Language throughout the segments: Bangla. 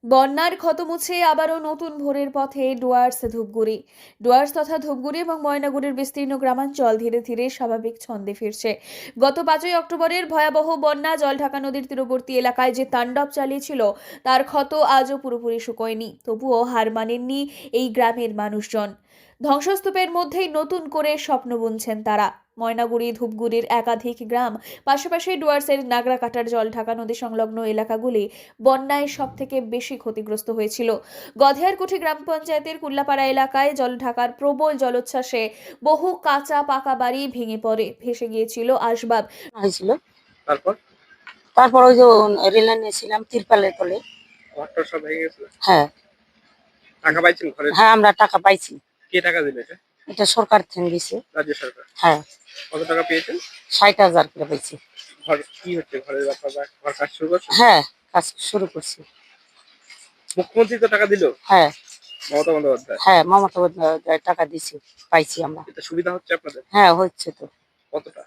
বন্যার ক্ষত মুছে আবারও নতুন ভোরের পথে ডুয়ার্স তথা ধূপগুড়ি এবং ময়নাগুড়ির বিস্তীর্ণ গ্রামাঞ্চল ধীরে ধীরে স্বাভাবিক ছন্দে ফিরছে। গত 5ই অক্টোবরের ভয়াবহ বন্যা জলঢাকা নদীর তীরবর্তী এলাকায় যে তাণ্ডব চালিয়েছিল তার ক্ষত আজও পুরোপুরি শুকোয়নি। তবুও হার মানেননি এই গ্রামের মানুষজন। ধ্বংসস্তূপের মধ্যেই নতুন করে স্বপ্ন বুনছেন তারা। ময়নাগুড়ি ধূপগুড়ির একাধিক গ্রাম, পাশাপাশি ডুয়ার্সের নাগরাকাটার জলঢাকা নদী সংলগ্ন এলাকাগুলি বন্যায় সবথেকে বেশি ক্ষতিগ্রস্ত হয়েছিল। গধেয়ারকুঠি গ্রাম পঞ্চায়েতের কুল্লাপাড়া এলাকায় জলঢাকার প্রবল জলোচ্ছ্বাসে বহু কাঁচা পাকা বাড়ি ভেঙে পড়ে, ভেসে গিয়েছিল আসবাব। হয়েছিল। তারপর তারপর ওই যে রেলে নিয়েছিলাম তিরপালের তলে। ঘরটা সব ভেঙে গেছিল। হ্যাঁ টাকা পাইছেন ঘরের? হ্যাঁ, আমরা টাকা পাইছি। কে টাকা দিল এটা? এটা সরকার থেকে দিছে। রাজ্য সরকার। হ্যাঁ, কত টাকা পেয়েছেন? 60,000 করে পাইছি। ঘর কি হচ্ছে, ঘরের ব্যাপার বা ঘর কাজ শুরু করছেন? হ্যাঁ, কাজ শুরু করছি। মুখ্যমন্ত্রী তো টাকা দিল, হ্যাঁ মমতা বন্দ্যোপাধ্যায়। হ্যাঁ, মমতা বন্দ্যোপাধ্যায় টাকা দিছি, পাইছি আমরা। এটা সুবিধা হচ্ছে আপনাদের? হ্যাঁ, হচ্ছে তো। কতটা?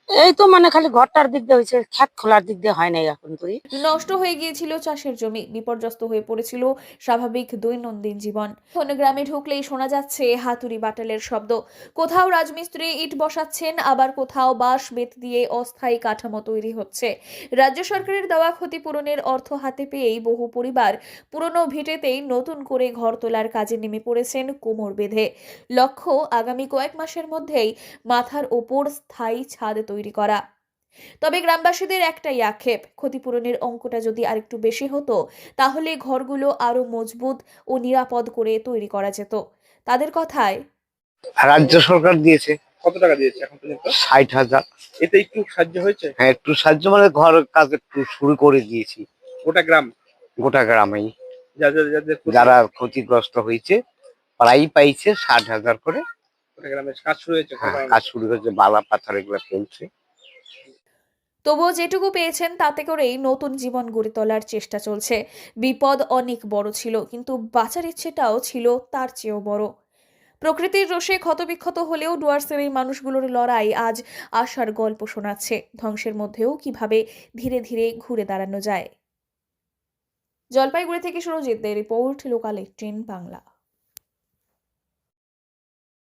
এই তো মানে খালি ঘরটার দিক দিয়ে হয়েছে, ক্ষেত খোলার দিক দিয়ে হয় নাই এখন তুই। নষ্ট হয়ে গিয়েছিল চাষের জমি, বিপর্যস্ত হয়ে পড়েছিল স্বাভাবিক দৈনন্দিন জীবন। কোনো গ্রামে ঢুকলেই শোনা যাচ্ছে হাতুড়ি বাটালের শব্দ। কোথাও রাজমিস্ত্রি ইট বসাচ্ছেন, আবার কোথাও বাঁশ বেত দিয়ে অস্থায়ী কাঠামো তৈরি হচ্ছে। রাজ্য সরকারের দেওয়া ক্ষতিপূরণের অর্থ হাতে পেয়েই বহু পরিবার পুরনো ভিটেতেই নতুন করে ঘর তোলার কাজে নেমে পড়েছেন কোমর বেঁধে। লক্ষ্য আগামী কয়েক মাসের মধ্যেই মাথার ওপর স্থায়ী ছাদ তৈরি করা। তবে গ্রামবাসীদের একটাই আক্ষেপ, ক্ষতিপূরণের অঙ্কটা যদি আরেকটু বেশি হতো তাহলে ঘরগুলো আরো মজবুত ও নিরাপদ করে তৈরি করা যেত। তাদের কথায়, রাজ্য সরকার দিয়েছে কত টাকা দিয়েছে এখন পর্যন্ত? 60,000। এতে একটু সাহায্য হয়েছে? হ্যাঁ, একটু সাহায্য মানে ঘর কাজ একটু শুরু করে দিয়েছি। গোটা গ্রাম, গোটা গ্রামেই যাদের যারা ক্ষতিগ্রস্ত হয়েছে প্রায় পাইছে 60,000 করে। গোটা গ্রামের কাজ শুরু হয়েছে। হ্যাঁ, কাজ শুরু হয়েছে, বালা পাথর এগুলো ফেলছে। তবুও যেটুকু পেয়েছেন তাতে করেই নতুন জীবন গড়ে তোলার চেষ্টা চলছে। বিপদ অনেক বড় ছিল, কিন্তু বাঁচার ইচ্ছেটাও ছিল তার চেয়েও বড়। প্রকৃতির রোষে ক্ষতবিক্ষত হলেও ডুয়ার্সের এই মানুষগুলোর লড়াই আজ আশার গল্প শোনাচ্ছে। ধ্বংসের মধ্যেও কিভাবে ধীরে ধীরে ঘুরে দাঁড়ানো যায়। জলপাইগুড়ি থেকে সুরজিৎ দের রিপোর্ট, লোকাল 18 বাংলা।